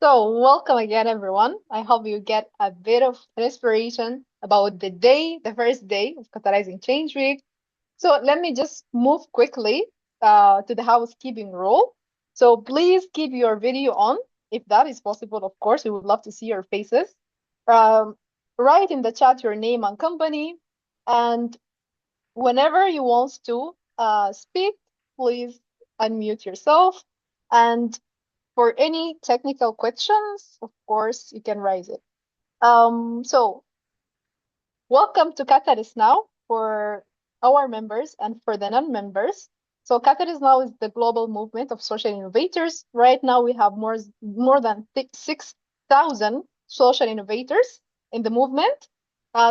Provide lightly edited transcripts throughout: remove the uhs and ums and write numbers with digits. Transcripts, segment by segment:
So, welcome again, everyone. I hope you get a bit of inspiration about the first day of Catalyzing Change Week. So, let me just move quickly to the housekeeping rule. So, please keep your video on if that is possible. Of course, we would love to see your faces. Um, Write in the chat your name and company. And whenever you want to speak, please unmute yourself. And for any technical questions, of course, you can raise it. So welcome to Catalyst Now for our members and for the non-members. So Catalyst Now is the global movement of social innovators. Right now, we have more than 6,000 social innovators in the movement.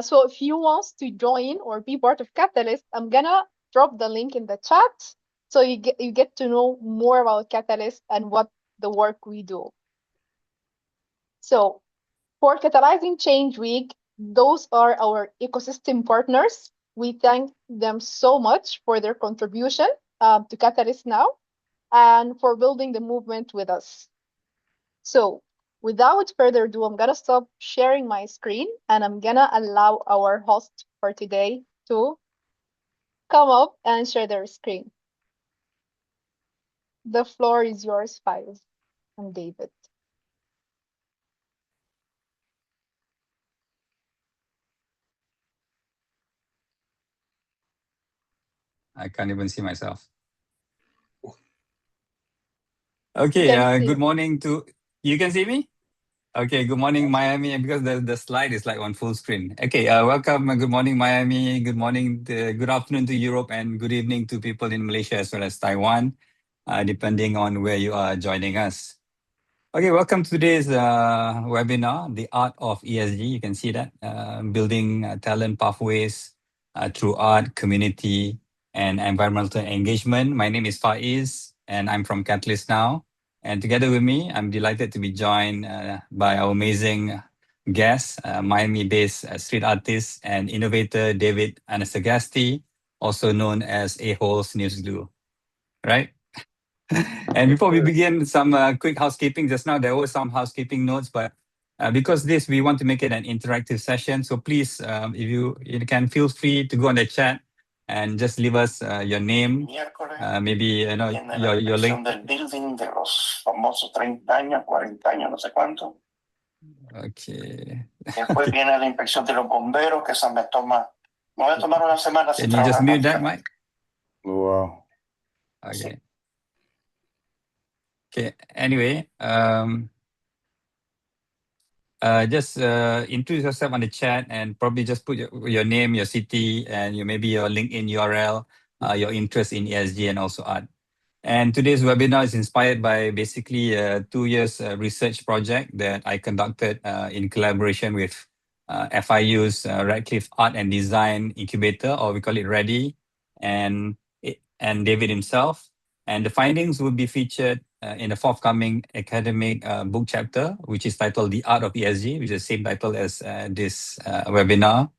So if you want to join or be part of Catalyst, I'm gonna drop the link in the chat so you get to know more about Catalyst and what the work we do. So for Catalyzing Change Week, those are our ecosystem partners. We thank them so much for their contribution to Catalyst Now and for building the movement with us. So without further ado, I'm gonna stop sharing my screen and I'm gonna allow our host for today to come up and share their screen. The floor is yours, Faiz and David. I can't even see myself. You Okay, can see. good morning to, you can see me? Okay, good morning, Miami, because the slide is like on full screen. Okay, welcome, good morning, Miami, good afternoon to Europe, and good evening to people in Malaysia as well as Taiwan, depending on where you are joining us. Okay, welcome to today's webinar, The Art of ESG. You can see that, building talent pathways through art, community, and environmental engagement. My name is Faiz, and I'm from Catalyst Now. And together with me, I'm delighted to be joined by our amazing guest, Miami-based street artist and innovator David Anasagasti, also known as A-Hole's News Glue. Right? And before we begin, some quick housekeeping. Just now, there were some housekeeping notes, but because we want to make it an interactive session. So please, if you can, feel free to go on the chat and just leave us your name, maybe your link. Del building de los famosos 30 años, 40 años, no sé cuánto. Okay. Después viene la inspección de los bomberos, que esa me voy a tomar una semana sin Can you just trabajar. mute that, Mike? Wow. Okay. Okay. Anyway, just introduce yourself on the chat and probably just put your name, your city, and maybe your LinkedIn URL, your interest in ESG and also art. And today's webinar is inspired by basically a 2 years research project that I conducted in collaboration with FIU's Radcliffe Art and Design Incubator, or we call it READY, and David himself. And the findings will be featured in the forthcoming academic book chapter, which is titled The Art of ESG, which is the same title as this webinar.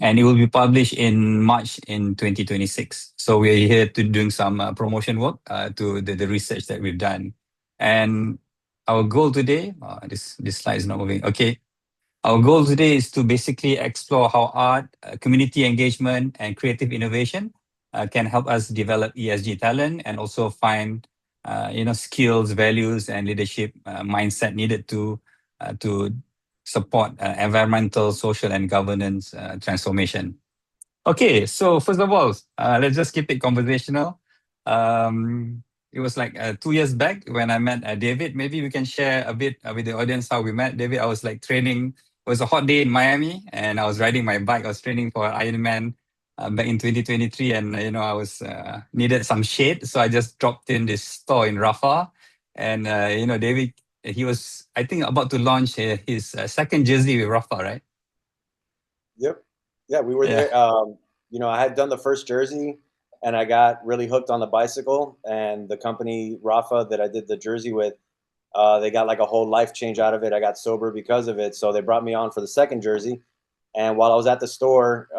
And it will be published in March in 2026. So we're here to doing some promotion work to the research that we've done. And our goal today, this slide is not moving. Okay. Our goal today is to basically explore how art, community engagement, and creative innovation can help us develop ESG talent and also find skills, values, and leadership mindset needed to support environmental, social, and governance transformation. Okay, so first of all, let's just keep it conversational. It was like 2 years back when I met David. Maybe we can share a bit with the audience how we met. David, I was like training. It was a hot day in Miami, and I was riding my bike. I was training for Ironman back in 2023, and I was needed some shade, so I just dropped in this store in Rafah, and David, he was, I think, about to launch his second jersey with Rafah, right? Yep. Yeah, we were there. I had done the first jersey, and I got really hooked on the bicycle. And the company Rafa that I did the jersey with, they got like a whole life change out of it. I got sober because of it, so they brought me on for the second jersey. And while I was at the store,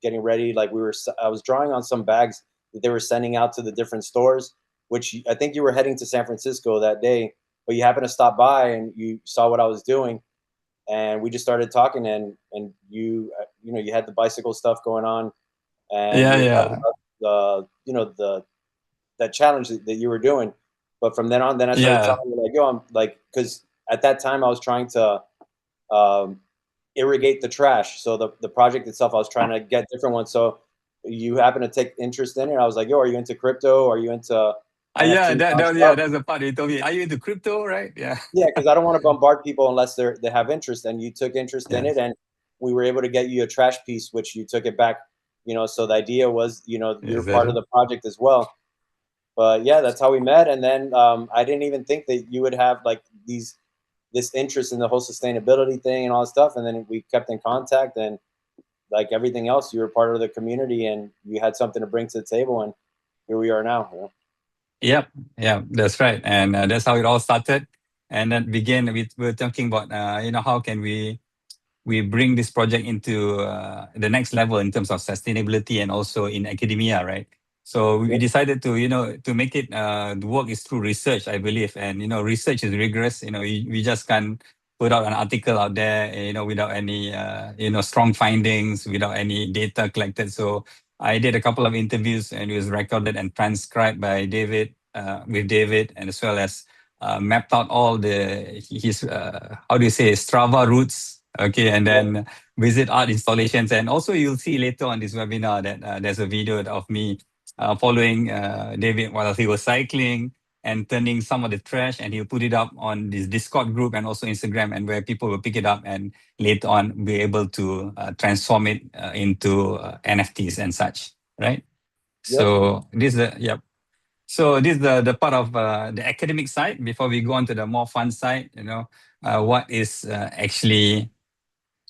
getting ready, I was drawing on some bags that they were sending out to the different stores. Which I think you were heading to San Francisco that day. but you happened to stop by and you saw what I was doing, and we just started talking, and you you had the bicycle stuff going on, and you were talking about that challenge that you were doing. But from then on, then I started telling you, like, yo, I'm like, because at that time I was trying to irrigate the trash. So the project itself, I was trying to get different ones. So you happen to take interest in it. I was like, yo, are you into crypto? Are you into yeah, NFTs? that's the part you told me. Are you into crypto, right? Yeah. Yeah, because I don't want to bombard people unless they have interest. And you took interest in it, and we were able to get you a trash piece, which you took it back. So the idea was, you're part of the project as well. But yeah, that's how we met. And then I didn't even think that you would have like this interest in the whole sustainability thing and all that stuff. And then we kept in contact, and like everything else, you were part of the community and you had something to bring to the table. And here we are now. Yep, that's right. And that's how it all started. And then began with, we're talking about, how can we bring this project into the next level in terms of sustainability and also in academia, right? So we decided to, to make it, the work is through research, I believe. And, research is rigorous. We just can't put out an article out there, without any, strong findings, without any data collected. So I did a couple of interviews, and it was recorded and transcribed by David, with David, and as well as mapped out all his how do you say, Strava routes. Okay, and then visit art installations. And also you'll see later on this webinar that there's a video of me following David while he was cycling and turning some of the trash, and he'll put it up on this Discord group and also Instagram, and where people will pick it up and later on be able to transform it into NFTs and such, right? So this is So this is the part of the academic side. Before we go on to the more fun side, what is actually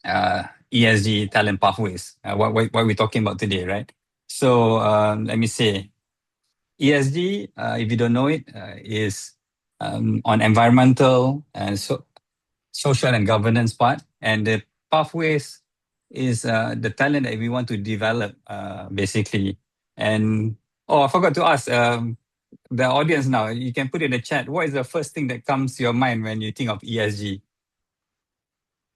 ESG Talent Pathways, what we're talking about today, right? So let me say, ESG, if you don't know it, is on environmental and social and governance part, and the pathways is the talent that we want to develop, basically. And I forgot to ask the audience now. You can put in the chat. What is the first thing that comes to your mind when you think of ESG?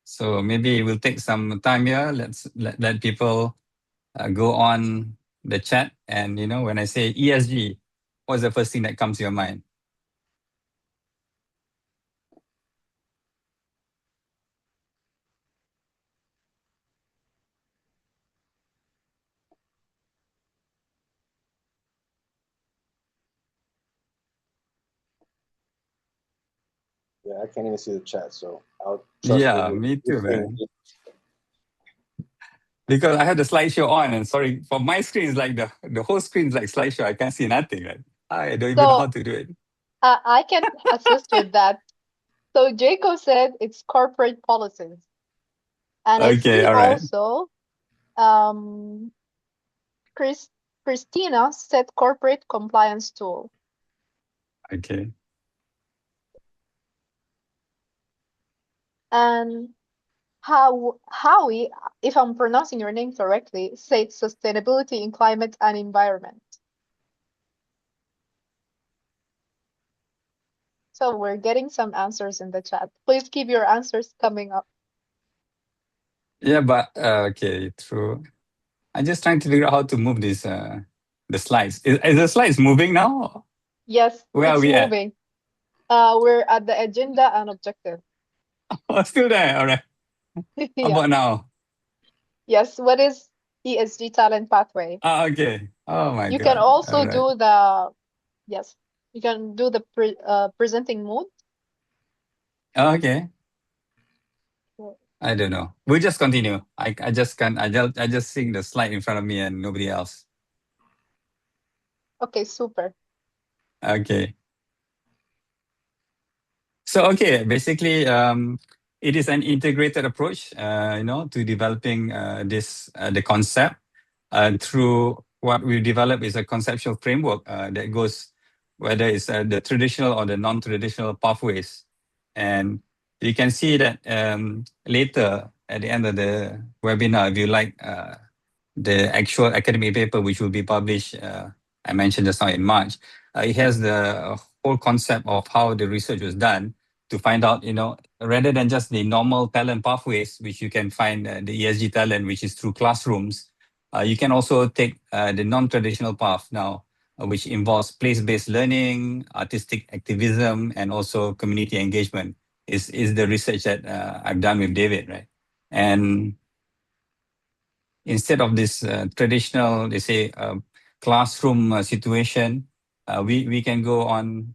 So maybe we'll take some time here. Let's let people go on the chat. And, when I say ESG, what's the first thing that comes to your mind? Yeah, I can't even see the chat, so I'll trust me too, man. Because I have the slideshow on, and sorry, for my screen is like the whole screen is like slideshow. I can't see nothing, right? I don't even know how to do it. I can assist with that. So Jacob said it's corporate policies. And I see also Christina said corporate compliance tool. Okay. And Howie, if I'm pronouncing your name correctly, said sustainability in climate and environment. So we're getting some answers in the chat. Please keep your answers coming up. Yeah, but okay, true. I'm just trying to figure out how to move this the slides. Is the slides moving now? Yes, Where are we moving. We're at the agenda and objective. Oh, still there. All right. How about now? Yes. What is ESG Talent Pathway? Okay. Oh my God. You can also do the You can do the presenting mode. Okay. I don't know. We'll just continue. I just can't. I just seeing the slide in front of me and nobody else. Okay, super. Okay. So basically, it is an integrated approach, to developing the concept through what we develop is a conceptual framework that goes whether it's the traditional or the non-traditional pathways, and you can see that later at the end of the webinar, if you like the actual academic paper which will be published, I mentioned just now in March, it has the whole concept of how the research was done to find out, rather than just the normal talent pathways, which you can find the ESG talent, which is through classrooms, you can also take the non-traditional path now, which involves place-based learning, artistic activism, and also community engagement. Is the research that I've done with David, right? And instead of this traditional, they say, classroom situation, we can go on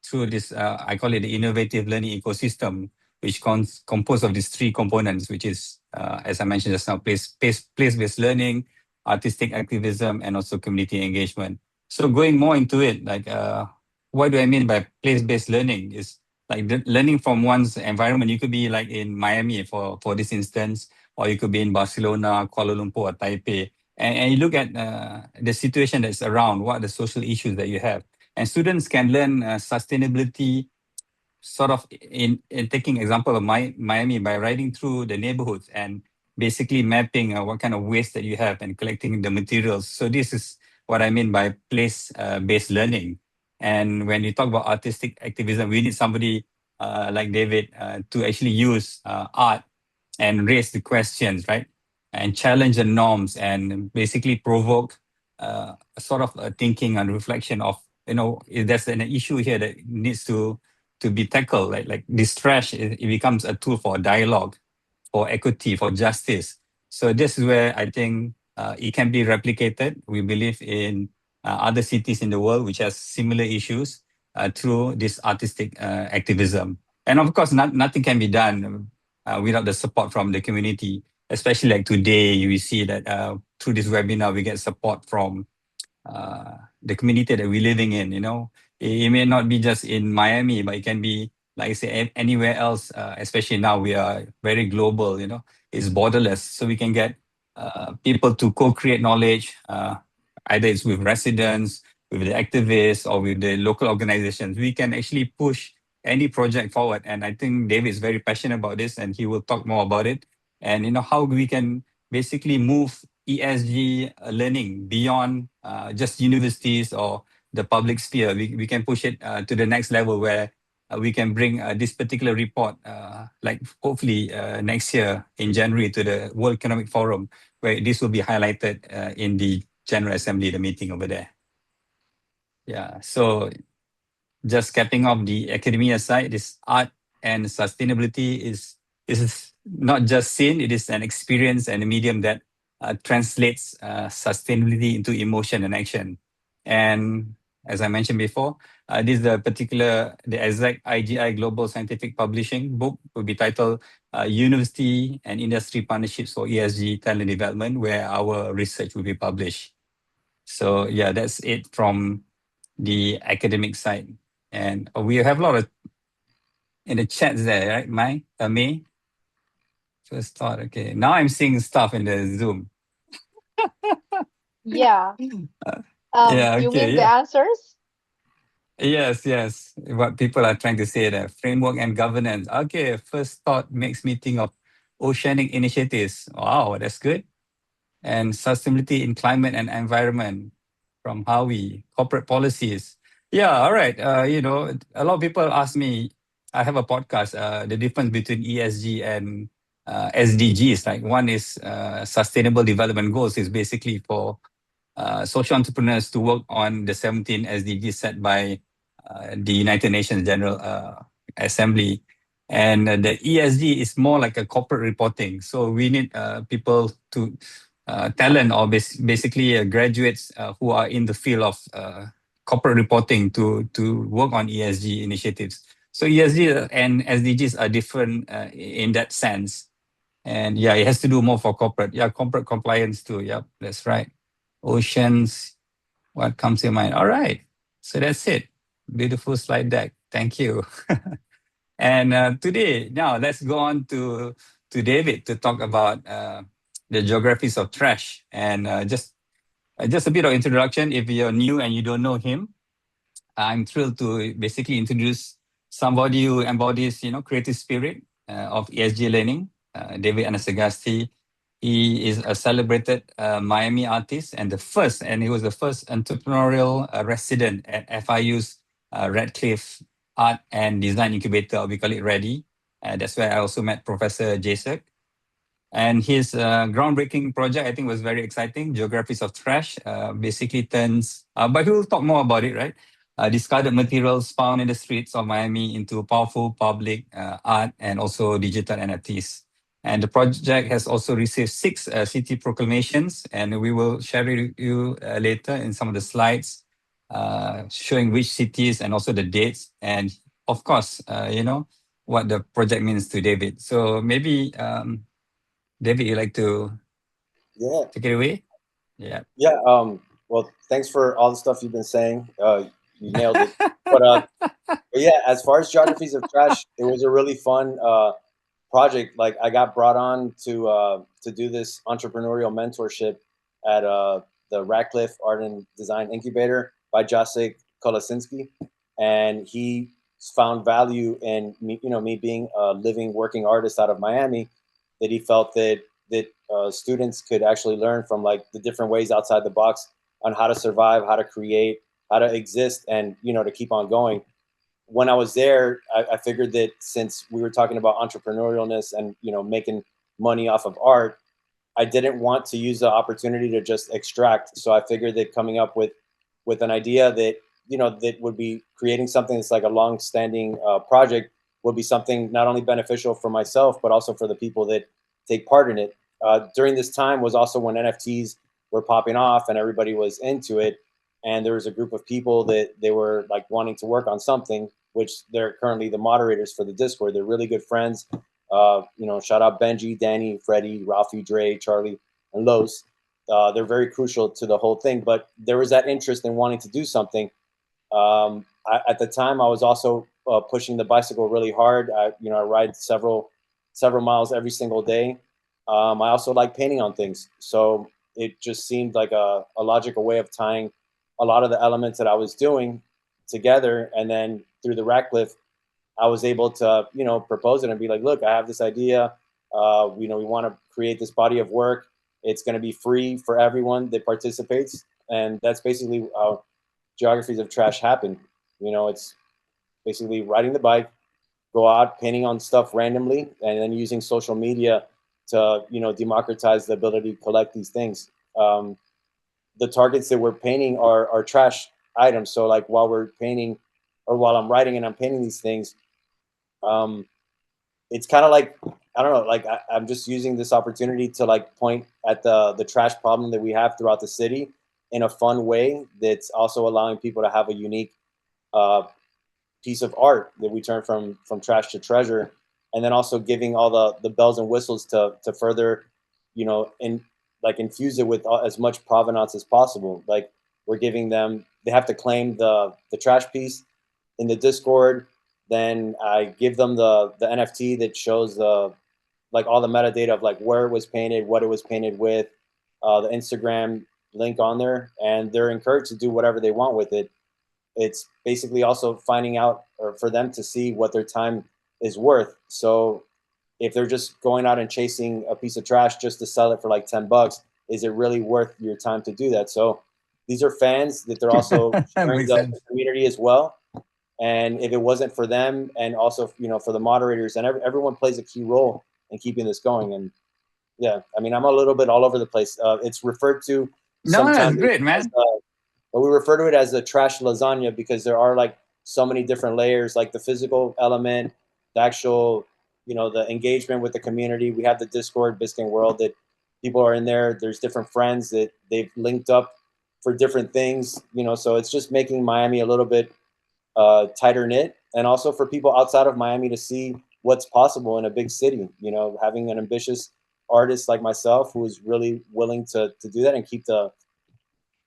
through this, I call it the innovative learning ecosystem, which composed of these three components, which is, as I mentioned just now, place-based learning, artistic activism, and also community engagement. So going more into it, like, what do I mean by place-based learning? Is like learning from one's environment. You could be like in Miami for this instance, or you could be in Barcelona, Kuala Lumpur, or Taipei, and you look at the situation that's around, what are the social issues that you have. And students can learn sustainability sort of in taking example of Miami by riding through the neighborhoods and basically mapping what kind of waste that you have and collecting the materials. So this is what I mean by place-based learning. And when you talk about artistic activism, we need somebody like David to actually use art and raise the questions, right? And challenge the norms and basically provoke sort of a thinking and reflection of, if there's an issue here that needs to be tackled, like this trash, it becomes a tool for dialogue, for equity, for justice. So this is where I think it can be replicated. We believe in other cities in the world which has similar issues through this artistic activism. And of course, nothing can be done without the support from the community. Especially like today, we see that through this webinar, we get support from the community that we're living in. It may not be just in Miami, but it can be, like I say, anywhere else. Especially now, we are very global. It's borderless, so we can get people to co-create knowledge. Either it's with residents, with the activists, or with the local organizations. We can actually push any project forward. And I think David is very passionate about this, and he will talk more about it. And how we can basically move ESG learning beyond just universities or the public sphere. We can push it to the next level where we can bring this particular report, like hopefully next year in January, to the World Economic Forum, where this will be highlighted in the General Assembly, the meeting over there. Yeah, so just capping off the academia side, this art and sustainability is not just seen, it is an experience and a medium that translates sustainability into emotion and action. And as I mentioned before, this is the exact IGI Global Scientific Publishing book will be titled University and Industry Partnerships for ESG Talent Development, where our research will be published. So yeah, that's it from the academic side. And we have a lot of in the chats there, right, May? First thought, okay. Now I'm seeing stuff in the Zoom. Yeah. Yeah, You okay, mean the yeah. answers? Yes. What people are trying to say there. Framework and governance. Okay, first thought makes me think of oceanic initiatives. Wow, that's good. And sustainability in climate and environment from Howie, corporate policies. Yeah, all right. A lot of people ask me, I have a podcast, the difference between ESG and SDGs. Like one is sustainable development goals is basically for social entrepreneurs to work on the 17 SDGs set by the United Nations General Assembly. And the ESG is more like a corporate reporting. So we need people to talent or basically graduates who are in the field of corporate reporting to work on ESG initiatives. So ESG and SDGs are different in that sense. And yeah, it has to do more for corporate. Yeah, corporate compliance too. Yep, that's right. Oceans, what comes to mind? All right. So that's it. Beautiful slide deck. Thank you. And today, now let's go on to David to talk about the geographies of trash. And just a bit of introduction. If you're new and you don't know him, I'm thrilled to basically introduce somebody who embodies, creative spirit of ESG learning, David Anasagasti. He is a celebrated Miami artist and he was the first entrepreneurial resident at FIU's Radcliffe Art and Design Incubator, we call it READY. That's where I also met Professor Jasek. And his groundbreaking project, I think, was very exciting. Geographies of Trash basically turns, but he will talk more about it, right? Discarded materials found in the streets of Miami into powerful public art and also digital NFTs. And the project has also received 6 city proclamations, and we will share it with you later in some of the slides showing which cities and also the dates. And of course, what the project means to David. So maybe David, you like to take it away? Yeah. Yeah. Well, thanks for all the stuff you've been saying. You nailed it. But yeah, as far as Geographies of Trash, it was a really fun project. Like, I got brought on to do this entrepreneurial mentorship at the Radcliffe Art and Design Incubator by Jacek Kolasinski, and he found value in me, me being a living, working artist out of Miami. That he felt that students could actually learn from, like, the different ways outside the box on how to survive, how to create, how to exist, and to keep on going. When I was there, I figured that since we were talking about entrepreneurialness and making money off of art, I didn't want to use the opportunity to just extract. So I figured that coming up with an idea that that would be creating something that's like a long-standing project would be something not only beneficial for myself but also for the people that take part in it. During this time was also when NFTs were popping off and everybody was into it, and there was a group of people that they were like wanting to work on something, which they're currently the moderators for the Discord. They're really good friends. Shout out Benji, Danny, Freddie, Ralphie, Dre, Charlie, and Los. They're very crucial to the whole thing. But there was that interest in wanting to do something. At the time, I was also pushing the bicycle really hard. I ride several miles every single day. I also like painting on things, so it just seemed like a logical way of tying a lot of the elements that I was doing together. And then through the Radcliffe, I was able to propose it and be like, look, I have this idea. We want to create this body of work. It's going to be free for everyone that participates, and that's basically how Geographies of Trash happened. It's basically riding the bike, go out painting on stuff randomly, and then using social media to democratize the ability to collect these things. The targets that we're painting are trash items. So like while we're painting, or while I'm writing and I'm painting these things, it's kind of like, I don't know, like I'm just using this opportunity to like point at the trash problem that we have throughout the city in a fun way that's also allowing people to have a unique piece of art that we turn from trash to treasure, and then also giving all the bells and whistles to further infuse it with as much provenance as possible. Like, we're giving them, they have to claim the trash piece in the Discord. Then I give them the NFT that shows all the metadata of like where it was painted, what it was painted with, the Instagram link on there, and they're encouraged to do whatever they want with it. It's basically also finding out, or for them to see what their time is worth. So if they're just going out and chasing a piece of trash just to sell it for like $10, is it really worth your time to do that? So these are fans that they're also sharing the community as well. And if it wasn't for them, and also for the moderators, and everyone plays a key role in keeping this going. And yeah, I mean, I'm a little bit all over the place. It's referred to sometimes. No, that's great, man. But we refer to it as the trash lasagna because there are like so many different layers, like the physical element, the actual, the engagement with the community. We have the Discord, Biscayne World, that people are in there. There's different friends that they've linked up for different things, so it's just making Miami a little bit tighter knit, and also for people outside of Miami to see what's possible in a big city. Having an ambitious artist like myself who is really willing to do that and keep the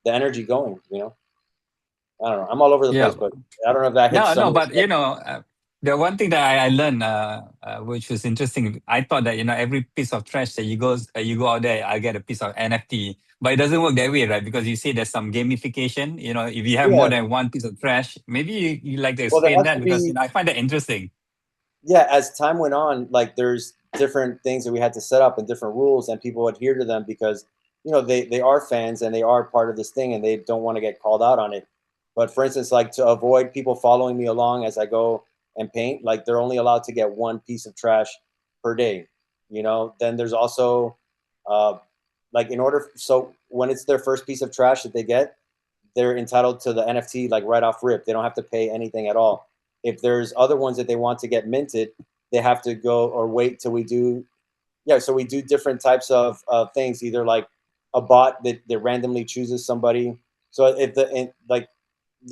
energy going. I don't know. I'm all over the place, but I don't know if that hits. No, but the one thing that I learned, which was interesting, I thought that every piece of trash that you go out there, I get a piece of NFT, but it doesn't work that way, right? Because you say there's some gamification. If you have more than one piece of trash, maybe you like to explain that, because I find that interesting. Yeah, as time went on, like there's different things that we had to set up and different rules, and people adhere to them because they are fans and they are part of this thing and they don't want to get called out on it. But for instance, like to avoid people following me along as I go and paint, like they're only allowed to get one piece of trash per day. Then there's also like so when it's their first piece of trash that they get, they're entitled to the NFT like right off rip. They don't have to pay anything at all. If there's other ones that they want to get minted, they have to go or wait till we do. Yeah, so we do different types of things, either like a bot that randomly chooses somebody. So if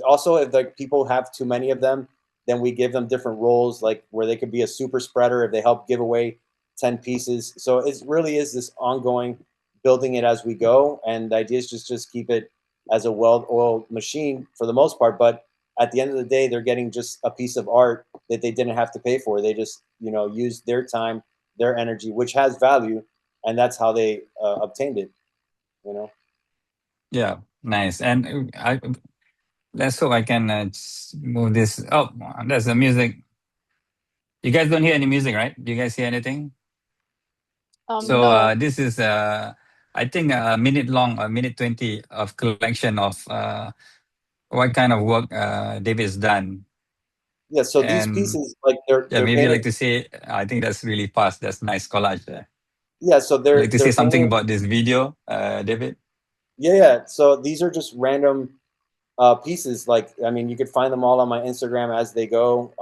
also if like people have too many of them, then we give them different roles, like where they could be a super spreader if they help give away 10 pieces. So it really is this ongoing building it as we go, and the idea is just keep it as a well-oiled machine for the most part. But at the end of the day, they're getting just a piece of art that they didn't have to pay for. They just use their time, their energy, which has value, and that's how they obtained it. Yeah, nice. And let's hope I can move this. Oh, there's the music. You guys don't hear any music, right? Do you guys hear anything? So No. this is I think a minute long, a minute 20 of collection of what kind of work David's done. Yeah, so these And pieces, like they're maybe you painted. like to say, I think that's really fast. That's nice collage there. Yeah, so You like to say they're something painted. about this video, David? Yeah. So these are just random pieces. Like, I mean, you could find them all on my Instagram as they go.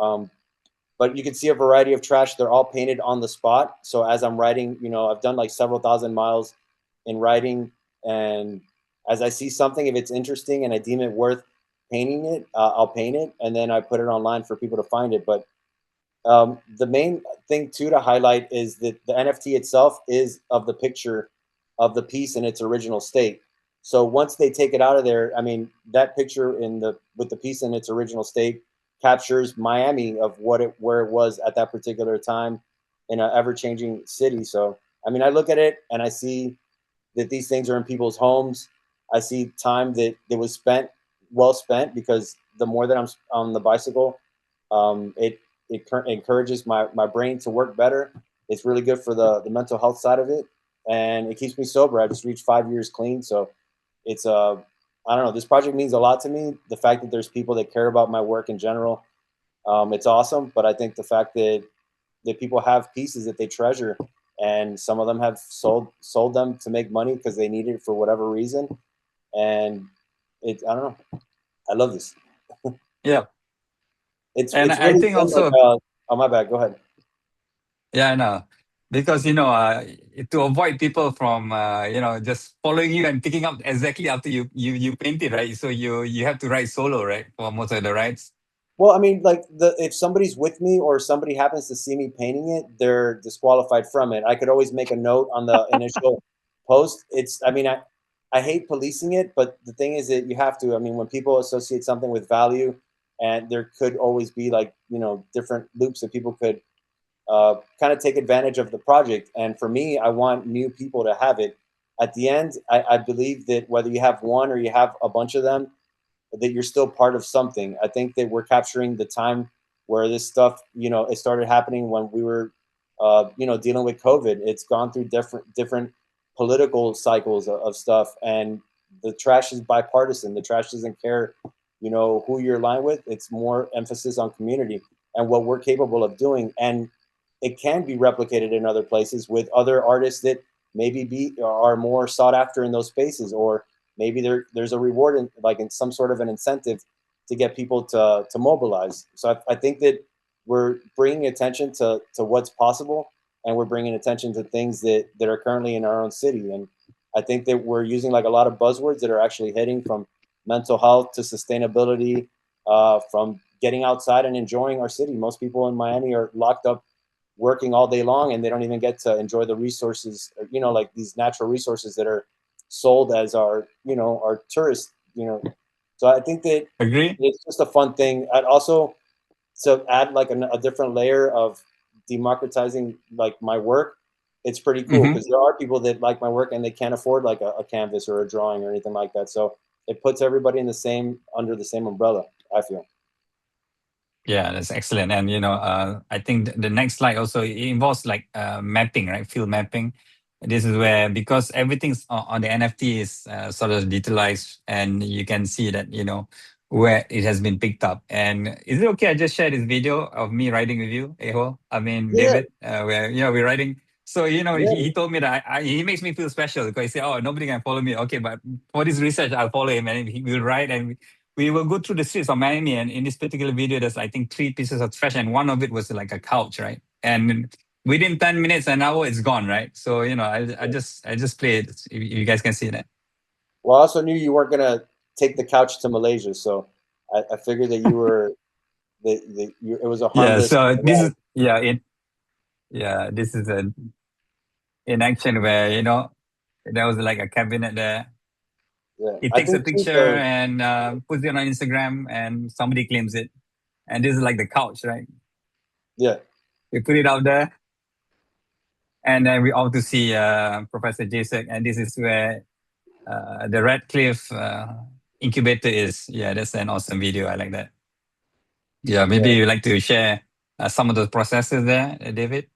But you can see a variety of trash. They're all painted on the spot. So as I'm writing, I've done like several thousand miles in writing, and as I see something, if it's interesting and I deem it worth painting it, I'll paint it, and then I put it online for people to find it. But the main thing too to highlight is that the NFT itself is of the picture of the piece in its original state. So once they take it out of there, I mean, that picture with the piece in its original state captures Miami of where it was at that particular time in an ever-changing city. So I mean, I look at it and I see that these things are in people's homes. I see time that was well spent, because the more that I'm on the bicycle, it encourages my brain to work better. It's really good for the mental health side of it, and it keeps me sober. I just reached 5 years clean, so it's I don't know. This project means a lot to me. The fact that there's people that care about my work in general, it's awesome. But I think the fact that people have pieces that they treasure, and some of them have sold them to make money because they need it for whatever reason, and I don't know. I love this. Yeah. It's And I really think fun. also, Like, oh my bad. Go ahead. yeah, I know. Because, to avoid people from, just following you and picking up exactly after you paint it, right? So you have to write solo, right? For most of the rides. Well, I mean, like if somebody's with me or somebody happens to see me painting it, they're disqualified from it. I could always make a note on the initial post. I mean, I hate policing it, but the thing is that you have to. I mean, when people associate something with value, and there could always be like different loops that people could kind of take advantage of the project. And for me, I want new people to have it. At the end, I believe that whether you have one or you have a bunch of them, that you're still part of something. I think that we're capturing the time where this stuff, it started happening when we were, dealing with COVID. It's gone through different political cycles of stuff, and the trash is bipartisan. The trash doesn't care, who you're aligned with. It's more emphasis on community and what we're capable of doing, and it can be replicated in other places with other artists that maybe are more sought after in those spaces, or maybe there's a reward in some sort of an incentive to get people to mobilize. So I think that we're bringing attention to what's possible, and we're bringing attention to things that are currently in our own city. And I think that we're using like a lot of buzzwords that are actually hitting, from mental health to sustainability, from getting outside and enjoying our city. Most people in Miami are locked up working all day long, and they don't even get to enjoy the resources, like these natural resources that are sold as our tourist. So I think that Agree? it's just a fun thing. I'd also, to add like a different layer of democratizing like my work, it's pretty cool, Mm-hmm. because there are people that like my work and they can't afford like a canvas or a drawing or anything like that. So it puts everybody under the same umbrella, I feel. Yeah, that's excellent. And I think the next slide also it involves like mapping, right? Field mapping. This is where, because everything's on the NFT is sort of digitalized, and you can see that where it has been picked up. And is it okay? I just shared this video of me riding with you, Eho. I mean, Yeah, David, where we're riding. So yeah. he told me that he makes me feel special because he said, "Oh, nobody can follow me." Okay, but for this research, I'll follow him, and he will ride, and we will go through the streets of Miami, and in this particular video, there's I think 3 pieces of trash, and one of it was like a couch, right? And within 10 minutes, an hour, it's gone, right? So I just play it. If you guys can see that. Well, I also knew you weren't gonna take the couch to Malaysia, so I figured that you were it was a Yeah. harmless. So this is this is in action where there was like a cabinet there. Yeah, He I takes a think too. picture and puts it on Instagram, and somebody claims it. And this is like the couch, right? Yeah, We put it out there, and then we all to see Professor Jasek, and this is where the Radcliffe incubator is. Yeah, that's an awesome video. I like that. Yeah, maybe yeah. you'd like to share some of the processes there, David?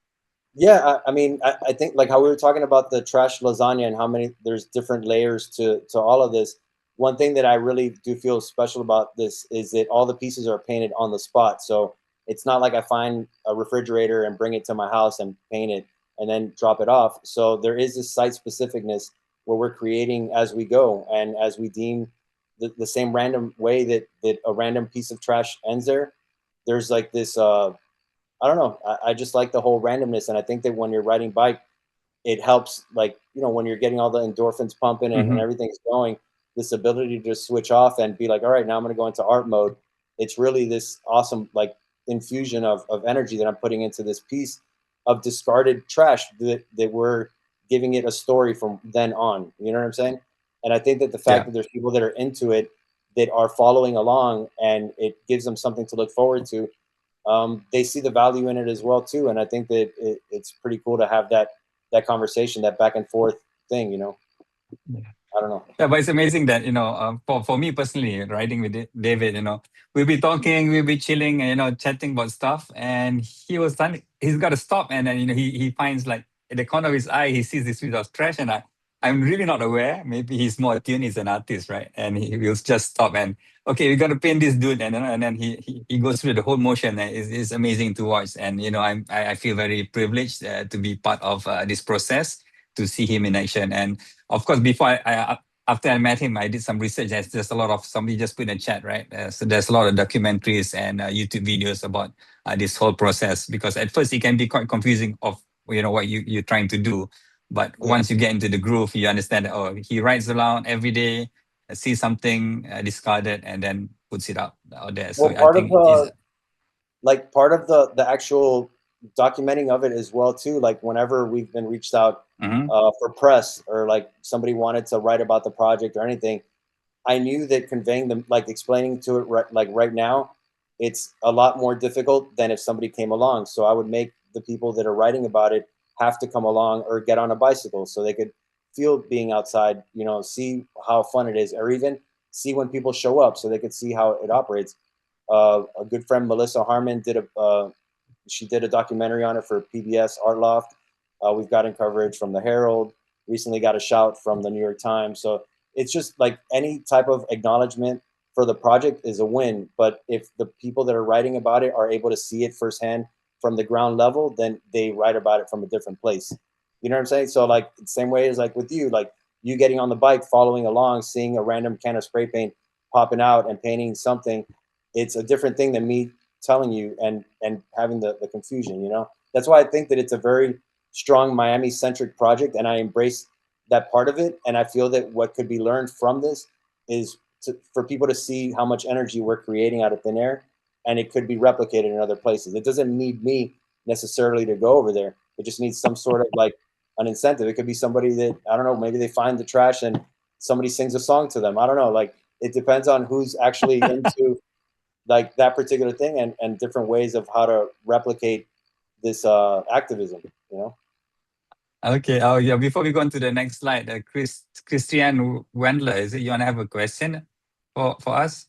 Yeah, I mean, I think like how we were talking about the trash lasagna and how many there's different layers to all of this. One thing that I really do feel special about this is that all the pieces are painted on the spot. So it's not like I find a refrigerator and bring it to my house and paint it and then drop it off. So there is this site specificness where we're creating as we go and as we deem the same random way that a random piece of trash ends there. There's like this I don't know. I just like the whole randomness, and I think that when you're riding bike, it helps. Like when you're getting all the endorphins pumping and everything's going, this ability to just switch off and be like, all right, now I'm going to go into art mode. It's really this awesome like infusion of energy that I'm putting into this piece of discarded trash that we're giving it a story from then on. You know what I'm saying? And I think that the fact Yeah. that there's people that are into it that are following along, and it gives them something to look forward to. They see the value in it as well too, and I think that it's pretty cool to have that conversation, that back and forth thing. I don't know. Yeah, but it's amazing that for me personally, riding with David, we'll be talking, we'll be chilling, and chatting about stuff, and he's got to stop, and then he finds like at the corner of his eye, he sees this piece of trash, and I'm really not aware. Maybe he's more attuned. He's an artist, right? And he will just stop and okay, we're gonna paint this dude, and then he goes through the whole motion. And it's amazing to watch, and I feel very privileged to be part of this process, to see him in action. And of course, before after I met him, I did some research. There's a lot of, somebody just put in a chat, right? So there's a lot of documentaries and YouTube videos about this whole process, because at first it can be quite confusing of what you're trying to do. But once you get into the groove, you understand that, oh, he rides around every day, sees something discarded, and then puts it out there. So Well, I think is part of the actual documenting of it as well too. Like whenever we've been reached out for press, or like somebody wanted to write about the project or anything, I knew that conveying them, like explaining to it right now, it's a lot more difficult than if somebody came along. So I would make the people that are writing about it have to come along or get on a bicycle so they could feel being outside, see how fun it is, or even see when people show up so they could see how it operates. A good friend, Melissa Harmon, she did a documentary on it for PBS Art Loft. We've gotten coverage from the Herald, recently got a shout from the New York Times. So it's just like any type of acknowledgement for the project is a win. But if the people that are writing about it are able to see it firsthand from the ground level, then they write about it from a different place. You know what I'm saying? So like the same way as like with you, like you getting on the bike, following along, seeing a random can of spray paint popping out and painting something, it's a different thing than me telling you and having the confusion. That's why I think that it's a very strong Miami centric project, and I embrace that part of it. And I feel that what could be learned from this is for people to see how much energy we're creating out of thin air, and it could be replicated in other places. It doesn't need me necessarily to go over there. It just needs some sort of like an incentive. It could be somebody that, I don't know, maybe they find the trash and somebody sings a song to them. I don't know. Like it depends on who's actually into like that particular thing, and different ways of how to replicate this activism. okay. Oh yeah. Before we go on to the next slide, Christian Wendler, is it you want to have a question for us?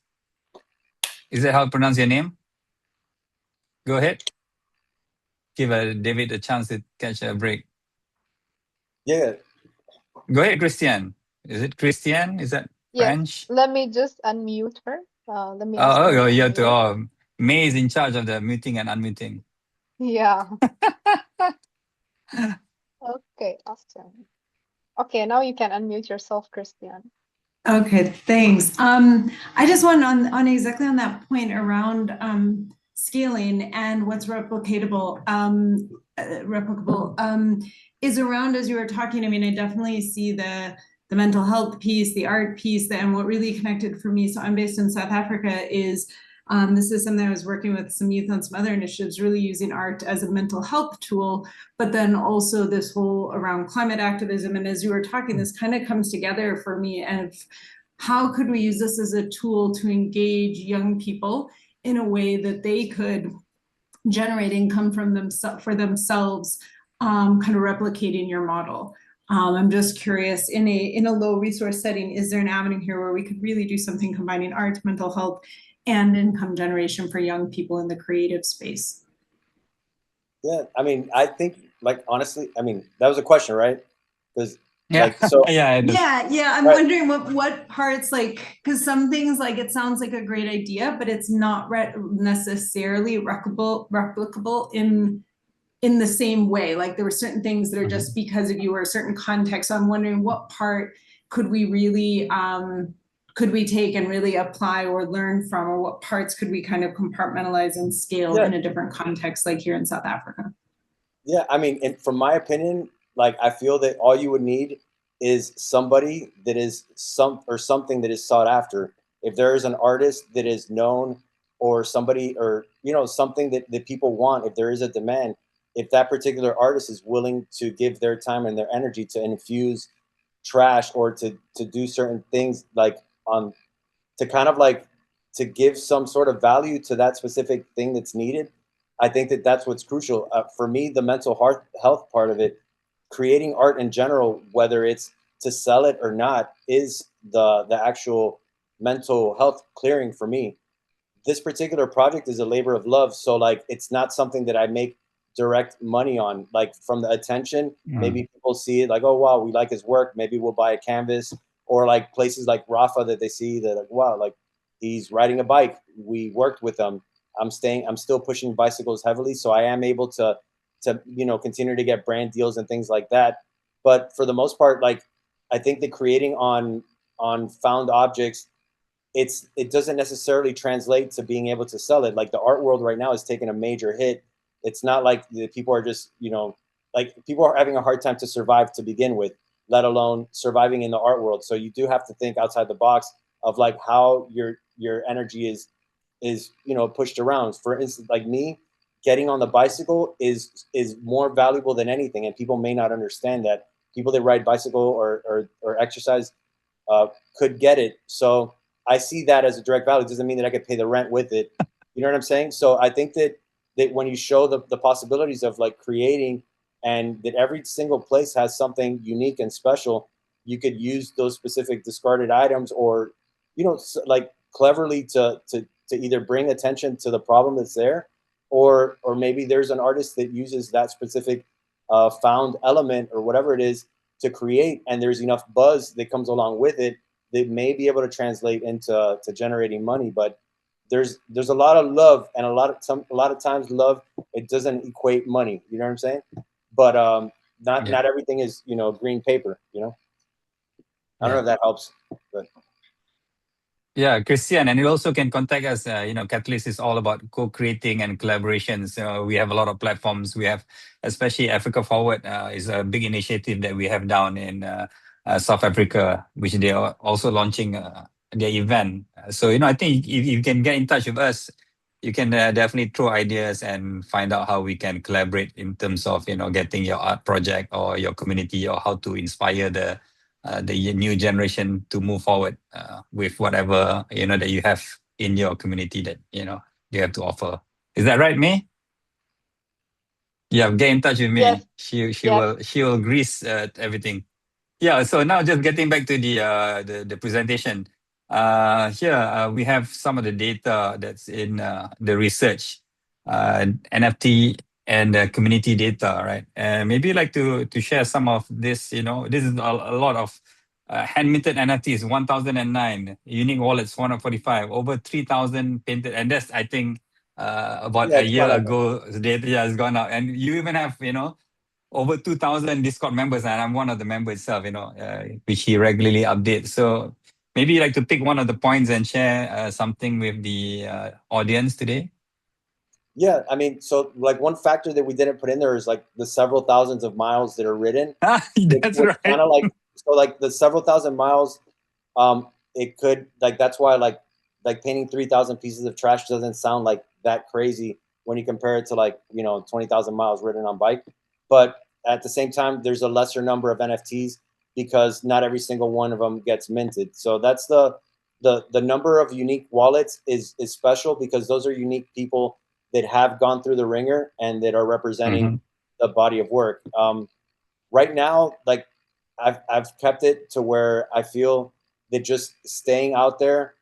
Is that how to pronounce your name? Go ahead. Give David a chance to catch a break. Yeah. Go ahead, Christian. Is it Christian? Is that Yes. French? Let me just unmute her. Let me ask Oh, her to you have to. unmute. Oh, May is in charge of the muting and unmuting. Yeah. Okay, awesome. Okay, now you can unmute yourself, Christian. Okay, thanks. I just want on exactly on that point around scaling and what's replicable is around as you were talking. I mean, I definitely see the mental health piece, the art piece, and what really connected for me. So I'm based in South Africa. Is this is something I was working with some youth on some other initiatives, really using art as a mental health tool, but then also this whole around climate activism. And as you were talking, this kind of comes together for me of how could we use this as a tool to engage young people in a way that they could generate income from for themselves, kind of replicating your model. I'm just curious, in a low resource setting, is there an avenue here where we could really do something combining art, mental health, and income generation for young people in the creative space? Yeah, I mean, I think, like, honestly, I mean, that was a question, right? Because, Yeah. like, so yeah. I'm Right. wondering what parts, like, because some things, like, it sounds like a great idea, but it's not necessarily replicable in the same way. Like, there were certain things that are just because of you or a certain context. So I'm wondering what part could we really could we take and really apply or learn from, or what parts could we kind of compartmentalize and scale in a different context, like here in South Africa? Yeah, I mean, and from my opinion, like, I feel that all you would need is somebody that is something that is sought after. If there is an artist that is known, or somebody, or something that people want, if there is a demand, if that particular artist is willing to give their time and their energy to infuse trash, or to do certain things, like, to kind of, like, to give some sort of value to that specific thing that's needed. I think that that's what's crucial. For me, the mental health part of it, creating art in general, whether it's to sell it or not, is the actual mental health clearing for me. This particular project is a labor of love, so, like, it's not something that I make direct money on. Like, from the attention, maybe people see it like, oh wow, we like his work, maybe we'll buy a canvas, or like places like Rafa, that they see that, like, wow, like, he's riding a bike, we worked with him. I'm still pushing bicycles heavily, so I am able to continue to get brand deals and things like that. But for the most part, like, I think that creating on found objects, it doesn't necessarily translate to being able to sell it. Like, the art world right now is taking a major hit. It's not like the people are just, like, people are having a hard time to survive to begin with, let alone surviving in the art world. So you do have to think outside the box of, like, how your energy is pushed around. For instance, like me, getting on the bicycle is more valuable than anything, and people may not understand that. People that ride bicycle or exercise could get it. So I see that as a direct value. It doesn't mean that I could pay the rent with it. You know what I'm saying? So I think that when you show the possibilities of, like, creating, and that every single place has something unique and special, you could use those specific discarded items, or like, cleverly to either bring attention to the problem that's there, or maybe there's an artist that uses that specific found element or whatever it is to create, and there's enough buzz that comes along with it that may be able to translate into generating money. But there's a lot of love, and a lot of times love, it doesn't equate money. You know what I'm saying? But not everything is green paper. I don't know if that helps. But Yeah, Christian, and you also can contact us. Catalyst is all about co-creating and collaborations. We have a lot of platforms. We have, especially Africa Forward, is a big initiative that we have down in South Africa, which they are also launching their event. So, I think if you can get in touch with us, you can definitely throw ideas and find out how we can collaborate in terms of, getting your art project or your community, or how to inspire the new generation to move forward with whatever that you have in your community that you have to offer. Is that right, May? Yeah, get in touch with me. Yes. She will grease everything. Yeah. So now just getting back to the presentation. Here we have some of the data that's in the research. NFT and community data, right? Maybe you'd like to share some of this. This is a lot of hand-minted NFTs, 1,009 unique wallets, 145, over 3,000 painted, and that's, I think, about Yeah, a it's year gone up. ago. The data has gone up, and you even have over 2,000 Discord members, and I'm one of the members itself. Which he regularly updates. So maybe you'd like to pick one of the points and share something with the audience today. Yeah, I mean, so like one factor that we didn't put in there is like the several thousands of miles that are ridden. That's right. Kind of like, so like the several thousand miles, it could, like, that's why like painting 3,000 pieces of trash doesn't sound like that crazy when you compare it to like, 20,000 miles ridden on bike. But at the same time, there's a lesser number of NFTs because not every single one of them gets minted. So that's the number of unique wallets is special because those are unique people that have gone through the ringer and that are representing the body of work. Right now, like I've kept it to where I feel that just staying out there,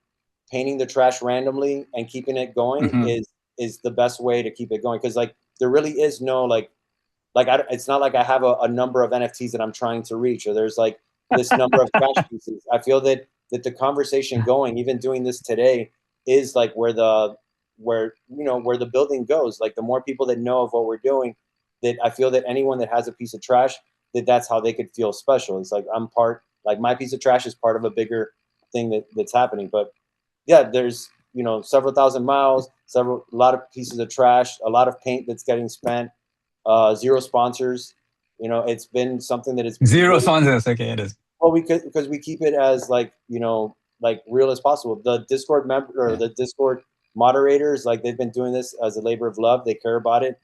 painting the trash randomly and keeping it going is the best way to keep it going. Cause like there really is no it's not like I have a number of NFTs that I'm trying to reach, or there's like this number of trash pieces. I feel that the conversation going, even doing this today, is like where the building goes. Like the more people that know of what we're doing, that I feel that anyone that has a piece of trash, that's how they could feel special. It's like I'm part, like my piece of trash is part of a bigger thing that's happening. But yeah, there's several thousand miles, a lot of pieces of trash, a lot of paint that's getting spent, 0 sponsors. It's been something that is 0 sponsors. Okay, it is. Well, because we keep it as like real as possible. The Discord member or the Discord moderators, like they've been doing this as a labor of love. They care about it.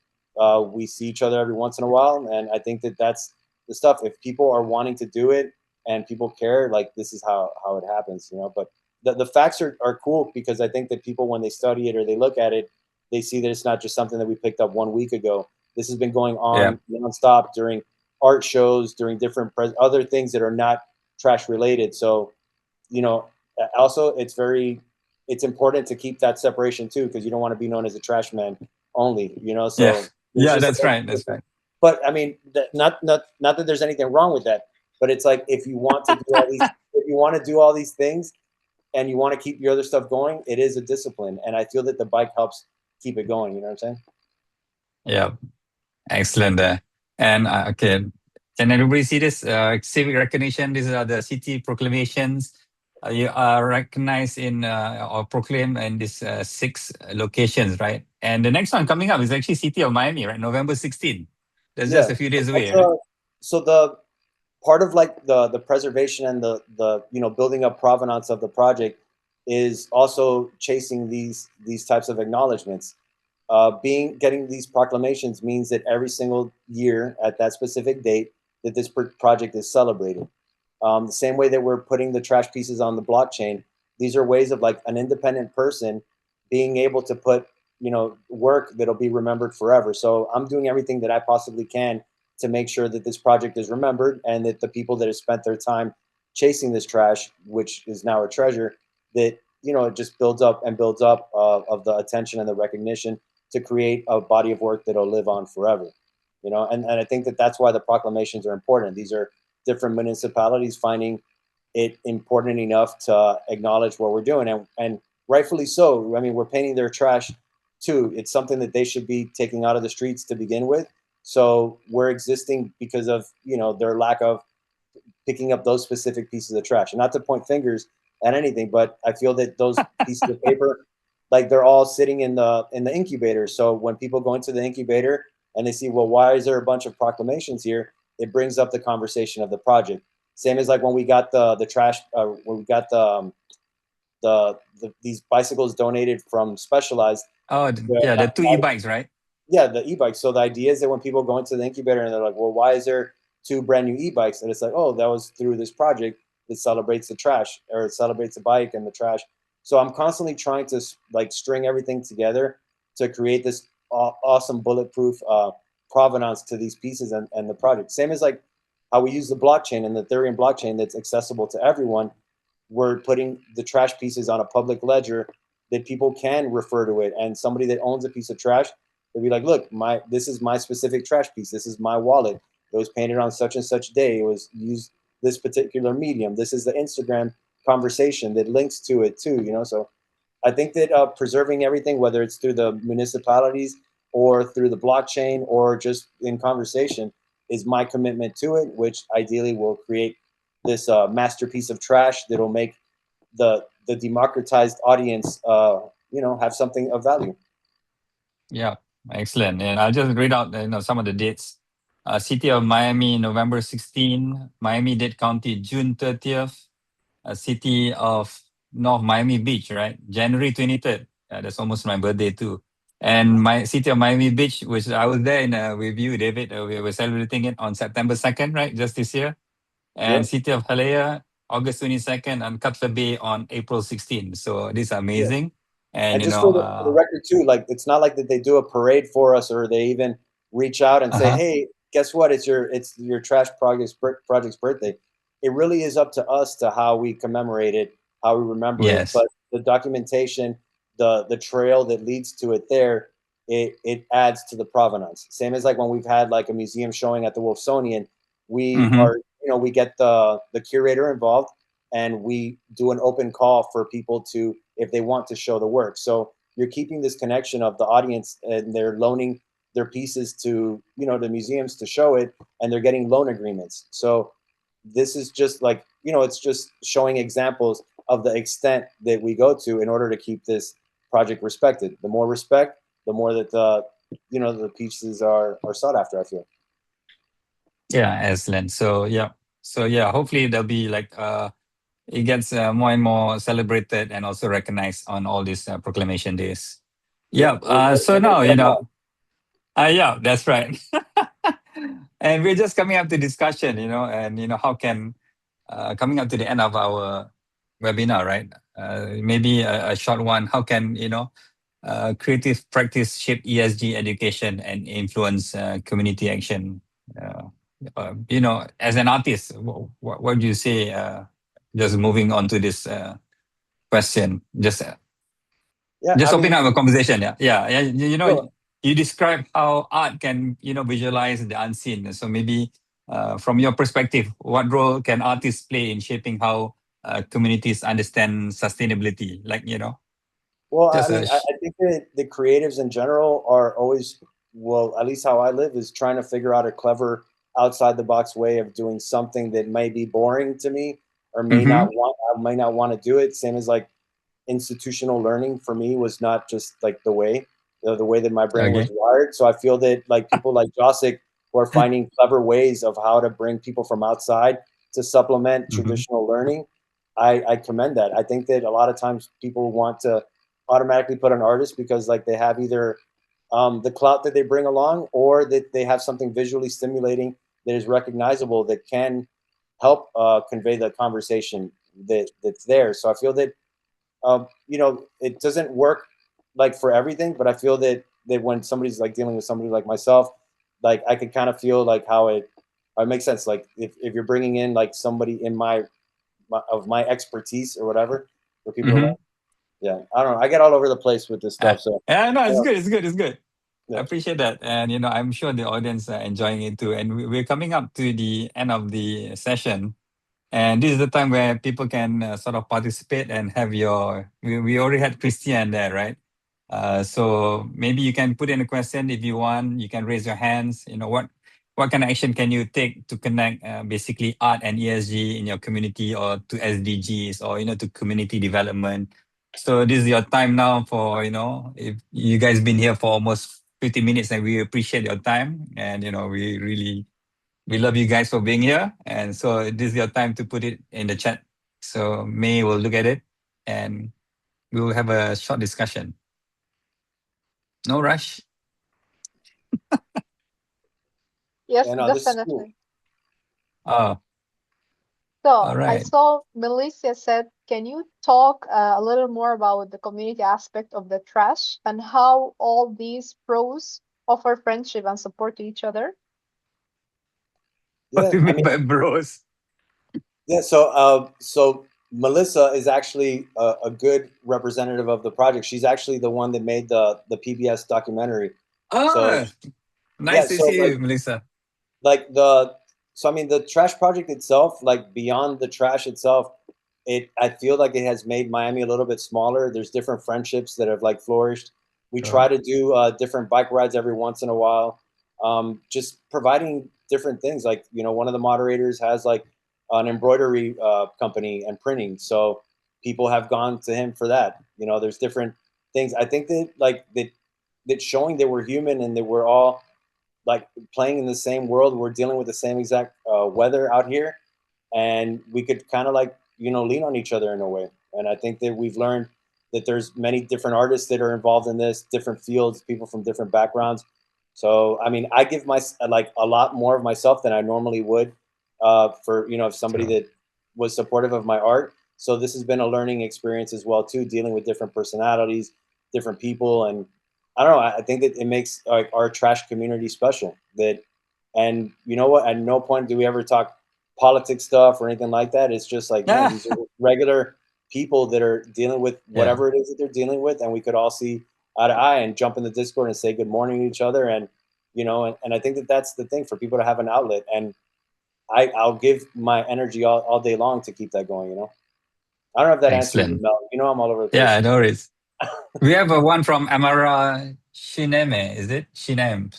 We see each other every once in a while, and I think that that's the stuff. If people are wanting to do it and people care, like this is how it happens. But the facts are cool because I think that people, when they study it or they look at it, they see that it's not just something that we picked up 1 week ago. This has been going on nonstop during art shows, during different other things that are not trash related. So, also it's important to keep that separation too, because you don't want to be known as a trash man only, so that's right. That's right. But I mean, not that there's anything wrong with that, but it's like if you want to do all these things and you want to keep your other stuff going, it is a discipline, and I feel that the bike helps keep it going. You know what I'm saying? Yeah, excellent there. And okay, can everybody see this? Civic recognition. These are the city proclamations. You are recognized in or proclaimed in these 6 locations, right? And the next one coming up is actually City of Miami, right? November 16th. That's just a few days away. Right? So the part of like the preservation and the building up provenance of the project is also chasing these types of acknowledgments. Getting these proclamations means that every single year at that specific date that this project is celebrated. The same way that we're putting the trash pieces on the blockchain, these are ways of like an independent person being able to put work that'll be remembered forever. So I'm doing everything that I possibly can to make sure that this project is remembered and that the people that have spent their time chasing this trash, which is now a treasure, that it just builds up and builds up of the attention and the recognition to create a body of work that'll live on forever. And I think that that's why the proclamations are important. These are different municipalities finding it important enough to acknowledge what we're doing, and rightfully so. I mean, we're painting their trash too. It's something that they should be taking out of the streets to begin with. So we're existing because of their lack of picking up those specific pieces of trash. And not to point fingers at anything, but I feel that those pieces of paper, like they're all sitting in the incubator. So when people go into the incubator and they see, well, why is there a bunch of proclamations here? It brings up the conversation of the project. Same as like when we got the trash, when we got these bicycles donated from Specialized. Oh, the 2 e-bikes, right? Yeah, the e-bikes. So the idea is that when people go into the incubator and they're like, well, why is there 2 brand new e-bikes? And it's like, oh, that was through this project that celebrates the trash, or it celebrates the bike and the trash. So I'm constantly trying to like string everything together to create this awesome bulletproof provenance to these pieces and the project. Same as like how we use the blockchain and the Ethereum blockchain that's accessible to everyone. We're putting the trash pieces on a public ledger that people can refer to it, and somebody that owns a piece of trash They'd be like, look, this is my specific trash piece. This is my wallet. It was painted on such and such day. It was used this particular medium. This is the Instagram conversation that links to it too, you know? So I think that preserving everything, whether it's through the municipalities or through the blockchain or just in conversation, is my commitment to it, which ideally will create this masterpiece of trash that'll make the democratized audience, you know, have something of value. Yeah, excellent. And I'll just read out some of the dates. City of Miami, November 16, Miami-Dade County, June 30th, City of North Miami Beach, right? January 23rd. That's almost my birthday too. And my City of Miami Beach, which I was there with you, David. We were celebrating it on September 2nd, right? Just this year. And Yep. City of Halea, August 22nd, and Cutler Bay on April 16th. So these are amazing. And just for the record too, like it's not like that they do a parade for us or they even reach out and say, hey, guess what? It's your trash project's birthday. It really is up to us to how we commemorate it, how we remember it. But the documentation, the trail that leads to it there, it adds to the provenance. Same as like when we've had like a museum showing at the Wolfsonian, we are, you know, we get the curator involved and we do an open call for people to, if they want to show the work. So you're keeping this connection of the audience and they're loaning their pieces to, you know, the museums to show it, and they're getting loan agreements. So this is just like, you know, it's just showing examples of the extent that we go to in order to keep this project respected. The more respect, the more that the, you know, the pieces are sought after, I feel. Yeah, excellent. So yeah. Hopefully there'll be like it gets more and more celebrated and also recognized on all these proclamation days. Yeah. So now, you know, yeah, that's right. And we're just coming up to discussion, you know, and you know, how can coming up to the end of our webinar, right? Maybe a short one. How can, you know, creative practice shape ESG education and influence community action? You know, as an artist, what do you say? Just moving on to this question, just open up a conversation. Yeah. You know, sure. You describe how art can, you know, visualize the unseen. So maybe from your perspective, what role can artists play in shaping how communities understand sustainability? Like, you know. Well, I mean, I think that the creatives in general are always, well, at least how I live is trying to figure out a clever outside the box way of doing something that may be boring to me or may not want to do it. Same as like institutional learning for me was not just like the way that my brain was wired. So I feel that like people like Josic who are finding clever ways of how to bring people from outside to supplement traditional learning. I commend that. I think that a lot of times people want to automatically put an artist because like they have either the clout that they bring along or that they have something visually stimulating that is recognizable that can help convey the conversation that's there. So I feel that you know, it doesn't work like for everything, but I feel that when somebody's like dealing with somebody like myself, like I could kind of feel like how it makes sense. Like if you're bringing in like somebody in my expertise or whatever for people to learn. Yeah, I don't know. I get all over the place with this stuff. So yeah, no, it's good. It's good. Yeah. I appreciate that, and you know, I'm sure the audience are enjoying it too. And we're coming up to the end of the session. And this is the time where people can sort of participate and have your. We already had Christian there, right? So maybe you can put in a question if you want. You can raise your hands. You know what kind of action can you take to connect basically art and ESG in your community or to SDGs or you know to community development. So this is your time now for you know if you guys been here for almost 50 minutes and we appreciate your time and you know we love you guys for being here. And so this is your time to put it in the chat. So May will look at it and we will have a short discussion. No rush. Yes, definitely. So all right. I saw Melissa said, can you talk a little more about the community aspect of the trash and how all these pros offer friendship and support to each other? Yeah, what do you mean by bros? Yeah, so Melissa is actually a good representative of the project. She's actually the one that made the PBS documentary Oh, nice to see you, Melissa. Like the trash project itself, like beyond the trash itself, I feel like it has made Miami a little bit smaller. There's different friendships that have like flourished. We try to do different bike rides every once in a while, just providing different things. Like, you know, one of the moderators has like an embroidery company and printing, so people have gone to him for that. You know, there's different things. I think that like that showing that we're human and that we're all like playing in the same world, we're dealing with the same exact weather out here, and we could kind of like, you know, lean on each other in a way. And I think that we've learned that there's many different artists that are involved in this, different fields, people from different backgrounds. So I mean, I give my like a lot more of myself than I normally would for, you know, if somebody that was supportive of my art. So this has been a learning experience as well too, dealing with different personalities, different people. And I don't know, I think that it makes like our trash community special. That, and you know what, at no point do we ever talk politics stuff or anything like that. It's just like, man, these are regular people that are dealing with whatever it is that they're dealing with, and we could all see eye to eye and jump in the Discord and say good morning to each other. And you know, and I think that that's the thing, for people to have an outlet. And I'll give my energy all day long to keep that going, you know. I don't know if that answers you, Mel. You know, I'm all over the place. Yeah, no worries. We have one from Amara Shineme, is it? Shinem.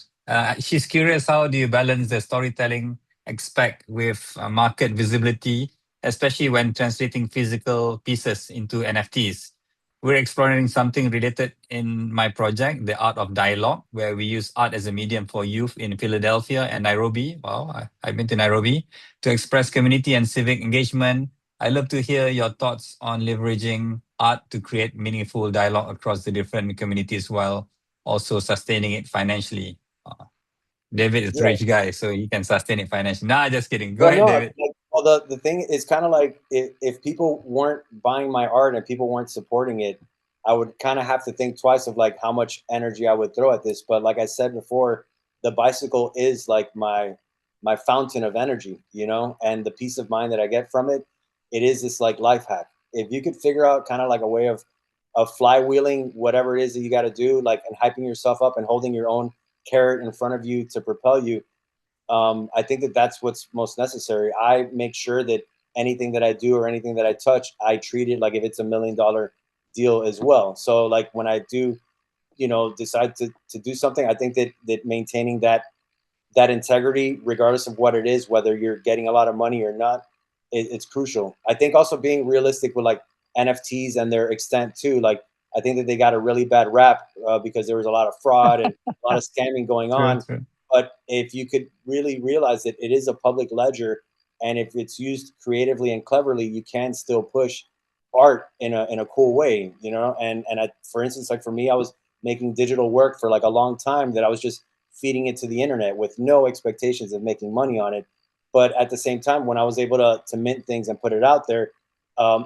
She's curious, how do you balance the storytelling aspect with market visibility, especially when translating physical pieces into NFTs? We're exploring something related in my project, the Art of Dialogue, where we use art as a medium for youth in Philadelphia and Nairobi. Wow, I've been to Nairobi to express community and civic engagement. I'd love to hear your thoughts on leveraging art to create meaningful dialogue across the different communities while also sustaining it financially. David is a rich guy, so he can sustain it financially. Nah, just kidding. Go ahead, David. Like, well, the thing is kind of like, if people weren't buying my art and people weren't supporting it, I would kind of have to think twice of like how much energy I would throw at this. But like I said before, the bicycle is like my fountain of energy, you know, and the peace of mind that I get from it, it is this like life hack. If you could figure out kind of like a way of flywheeling whatever it is that you got to do, like, and hyping yourself up and holding your own carrot in front of you to propel you, I think that that's what's most necessary. I make sure that anything that I do or anything that I touch, I treat it like if it's $1 million deal as well. So like when I do, you know, decide to do something, I think that maintaining that integrity, regardless of what it is, whether you're getting a lot of money or not, it's crucial. I think also being realistic with like NFTs and their extent too. Like, I think that they got a really bad rap because there was a lot of fraud and a lot of scamming going on. True. But if you could really realize that it is a public ledger, and if it's used creatively and cleverly, you can still push art in a cool way, you know. And for instance, like for me, I was making digital work for like a long time that I was just feeding it to the internet with no expectations of making money on it. But at the same time, when I was able to mint things and put it out there,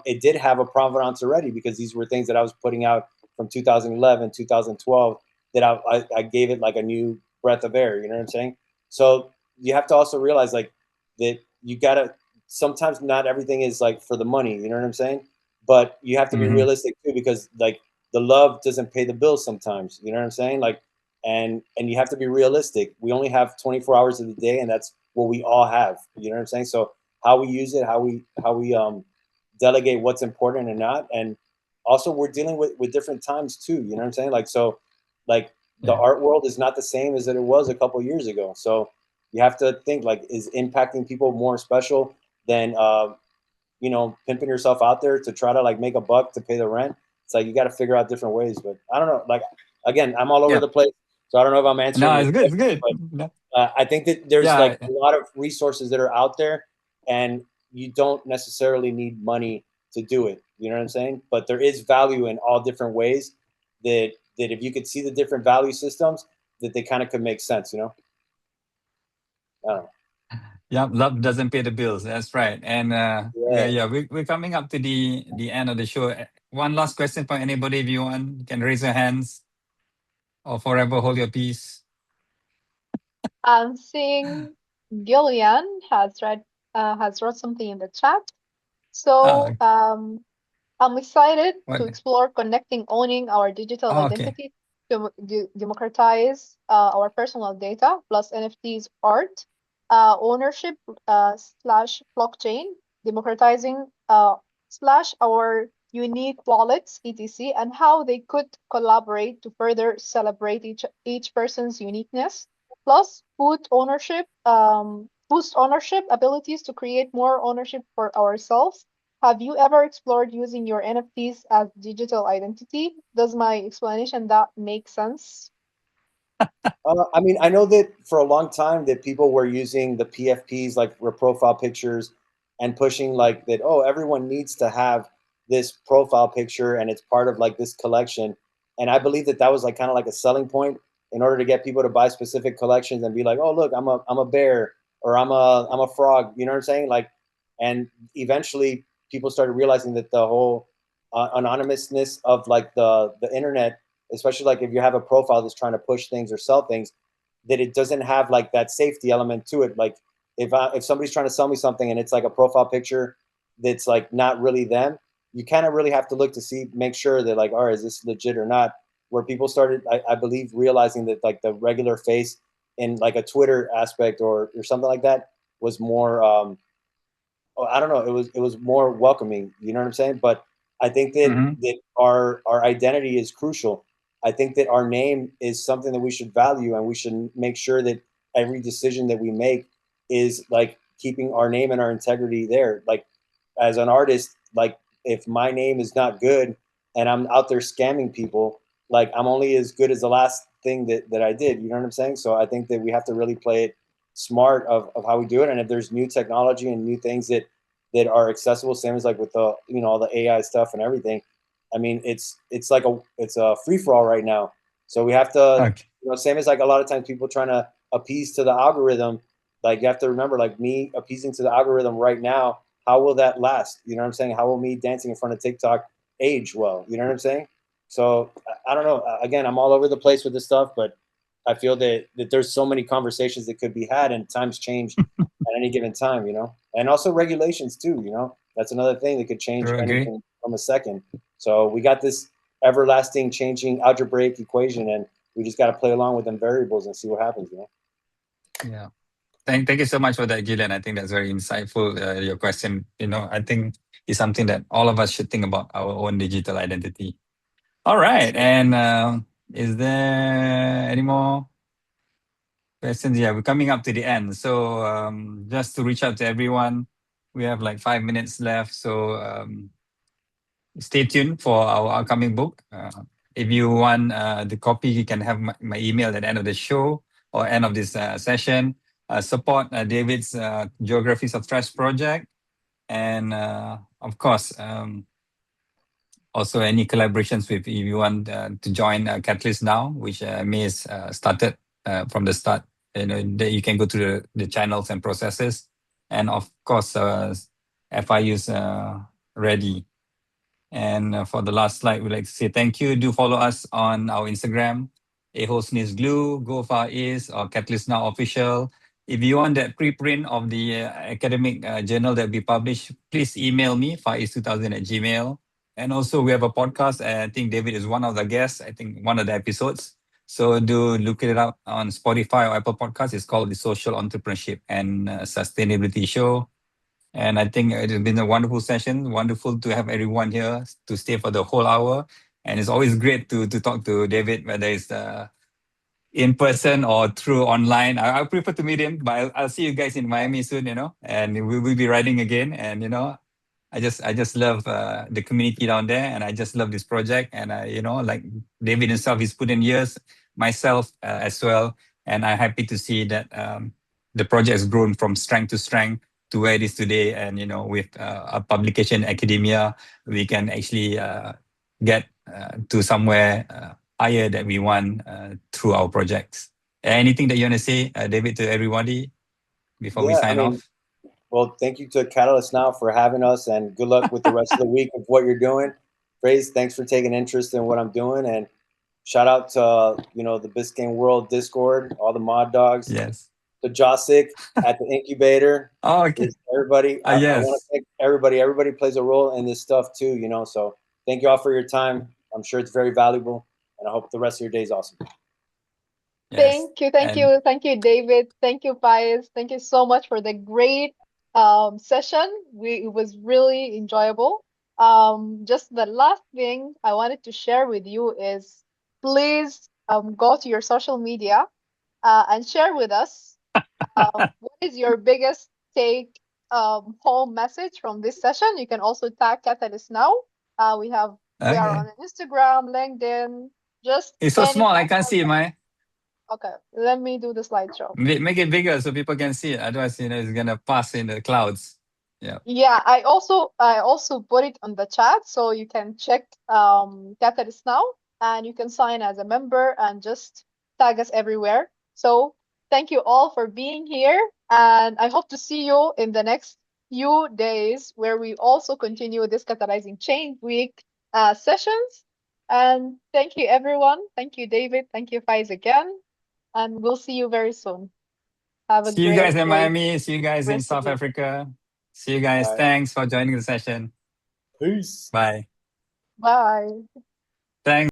it did have a provenance already, because these were things that I was putting out from 2011, 2012, that I gave it like a new breath of air, you know what I'm saying? So you have to also realize like that you gotta, sometimes not everything is like for the money, you know what I'm saying? But you have to be realistic too, because like the love doesn't pay the bills sometimes, you know what I'm saying? Like, and you have to be realistic. We only have 24 hours of the day, and that's what we all have, you know what I'm saying? So how we use it, how we delegate what's important and not. And also we're dealing with different times too, you know what I'm saying? Like, so like the art world is not the same as it was a couple years ago. So you have to think like, is impacting people more special than you know, pimping yourself out there to try to like make a buck to pay the rent? It's like you got to figure out different ways. But I don't know, like, again, I'm all over the place, so I don't know if I'm answering. No, it's good. It's good. But I think that there's like a lot of resources that are out there, and you don't necessarily need money to do it. You know what I'm saying? But there is value in all different ways that if you could see the different value systems, that they kind of could make sense, you know? I don't know. Yeah, love doesn't pay the bills. That's right. And we're coming up to the end of the show. One last question for anybody, if you want, you can raise your hands or forever hold your peace. I'm seeing Gillian has wrote something in the chat. So I'm excited to explore connecting, owning our digital identity to democratize our personal data plus NFTs art, ownership slash blockchain, democratizing slash our unique wallets, etc., and how they could collaborate to further celebrate each person's uniqueness, plus boost ownership abilities to create more ownership for ourselves. Have you ever explored using your NFTs as digital identity? Does my explanation that make sense? I mean, I know that for a long time that people were using the PFPs, like for profile pictures, and pushing like that. Oh, everyone needs to have this profile picture, and it's part of like this collection. And I believe that that was like kind of like a selling point in order to get people to buy specific collections and be like, oh, look, I'm a bear, or I'm a frog. You know what I'm saying? Like, and eventually people started realizing that the whole anonymousness of like the internet, especially like if you have a profile that's trying to push things or sell things, that it doesn't have like that safety element to it. Like if somebody's trying to sell me something and it's like a profile picture that's like not really them, you kind of really have to look to see, make sure that like, all right, is this legit or not? Where people started, I believe, realizing that like the regular face in like a Twitter aspect or something like that was more I don't know, it was more welcoming, you know what I'm saying? But I think that Mm-hmm. that our identity is crucial. I think that our name is something that we should value, and we should make sure that every decision that we make is like keeping our name and our integrity there. Like as an artist, like if my name is not good and I'm out there scamming people, like I'm only as good as the last thing that I did. You know what I'm saying? So I think that we have to really play it smart of how we do it. And if there's new technology and new things that are accessible, same as like with the all the AI stuff and everything. I mean, it's like it's a free for all right now. So we have to, Okay. same as like a lot of times people trying to appease to the algorithm. Like you have to remember, like me appeasing to the algorithm right now, how will that last? You know what I'm saying? How will me dancing in front of TikTok age well? You know what I'm saying? So I don't know. Again, I'm all over the place with this stuff, but I feel that there's so many conversations that could be had, and times change at any given time, and also regulations too. That's another thing that could change Sure, agree. anything from a second. So we got this everlasting changing algebraic equation, and we just got to play along with them variables and see what happens. Yeah. Thank you so much for that, Gillian. I think that's very insightful. Your question, I think is something that all of us should think about our own digital identity. All right. And is there any more questions? Yeah, we're coming up to the end. So just to reach out to everyone, we have like 5 minutes left. So stay tuned for our upcoming book. If you want the copy, you can have my email at the end of the show or end of this session. Support David's Geographies of Stress project. And of course, also any collaborations with, if you want to join Catalyst Now, which May has started from the start. That you can go to the channels and processes. And of course, FIU's ready. And for the last slide, we'd like to say thank you. Do follow us on our Instagram, Sneeze Glue, Go Far East, or Catalyst Now Official. If you want that preprint of the academic journal that we publish, please email me, fareast2000@gmail. And also we have a podcast. I think David is one of the guests, I think one of the episodes. So do look it up on Spotify or Apple Podcasts. It's called the Social Entrepreneurship and Sustainability Show. And I think it has been a wonderful session. Wonderful to have everyone here to stay for the whole hour. And it's always great to talk to David, whether it's in person or through online. I prefer to meet him, but I'll see you guys in Miami soon, and we will be riding again. And, I just love the community down there, and I just love this project. And, like David himself, he's put in years, myself as well. And I'm happy to see that the project has grown from strength to strength to where it is today. And, with a publication in academia, we can actually get to somewhere higher that we want through our projects. Anything that you want to say, David, to everybody before we Yeah, I sign mean, off? well, thank you to Catalyst Now for having us, and good luck with the rest of the week of what you're doing. Praise, thanks for taking interest in what I'm doing, and shout out to the Biscayne World Discord, all the mod dogs, Yes. to Josic at the incubator. Oh, okay. Everybody, I want to Yes. thank everybody. Everybody plays a role in this stuff too, So thank you all for your time. I'm sure it's very valuable, and I hope the rest of your day is awesome. Yes. Thank you, David. Thank you, Faiz. Thank you so much for the great session. It was really enjoyable. Just the last thing I wanted to share with you is please go to your social media and share with us what is your biggest take home message from this session. You can also tag Catalyst now. We are on Instagram, LinkedIn, just It's so any small, I can't platform. see it, Mai. Okay, let me do the slideshow. Make it bigger so people can see it. Otherwise, it's gonna pass in the clouds. Yeah. Yeah, I also put it on the chat so you can check Catalyst now and you can sign as a member and just tag us everywhere. So thank you all for being here, and I hope to see you in the next few days where we also continue this Catalyzing Change Week sessions. And thank you everyone. Thank you, David. Thank you, Faiz, again. And we'll see you very soon. Have a See you guys great in Miami. See you guys in rest of South your day. Africa. See you guys. Bye. Thanks for joining the session. Peace. Bye. Bye. Thanks.